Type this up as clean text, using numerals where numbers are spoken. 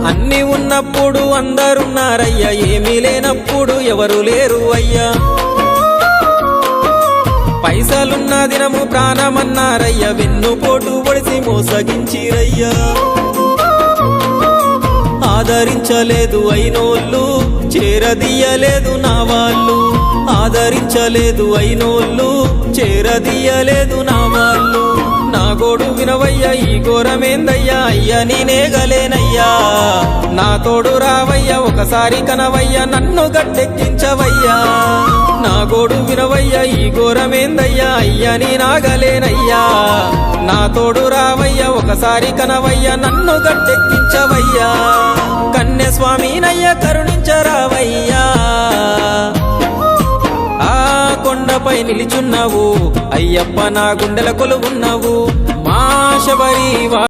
అన్ని ఉన్నప్పుడు అందరున్నారయ్యా, ఏమీ లేనప్పుడు ఎవరు లేరు అయ్యా. పైసలున్న దినము ప్రాణమన్నారయ్యా, వెన్నుపోటు పొడిసి మోసగించిరయ్యా. ఆదరించలేదు అయినోళ్ళు, చేరదీయలేదు నా వాళ్ళు. ఆదరించలేదు అయినోళ్ళు, చేరదీయలేదు నా వాళ్ళు. నా గోడు వినవయ్యా, ఈ ఘోరమేందయ్యా, అయ్యా నేనేగలేనయ్యా. నా తోడు రావయ్యా, ఒకసారి కనవయ్యా, నన్ను గట్టెక్కించవయ్యా. నా గోడు వినవయ్యా, ఈ ఘోరమేందయ్యా, అయ్యా నేనాగలేనయ్యా. నా తోడు రావయ్యా, ఒకసారి కనవయ్యా, నన్ను గట్టెక్కించవయ్యా. కన్య స్వామినయ్యా, కరుణించరావయ్యా. ఆ కొండపై నిలిచున్నావు అయ్యప్ప, నా గుండెల కొలువున్నావు. మా శబరి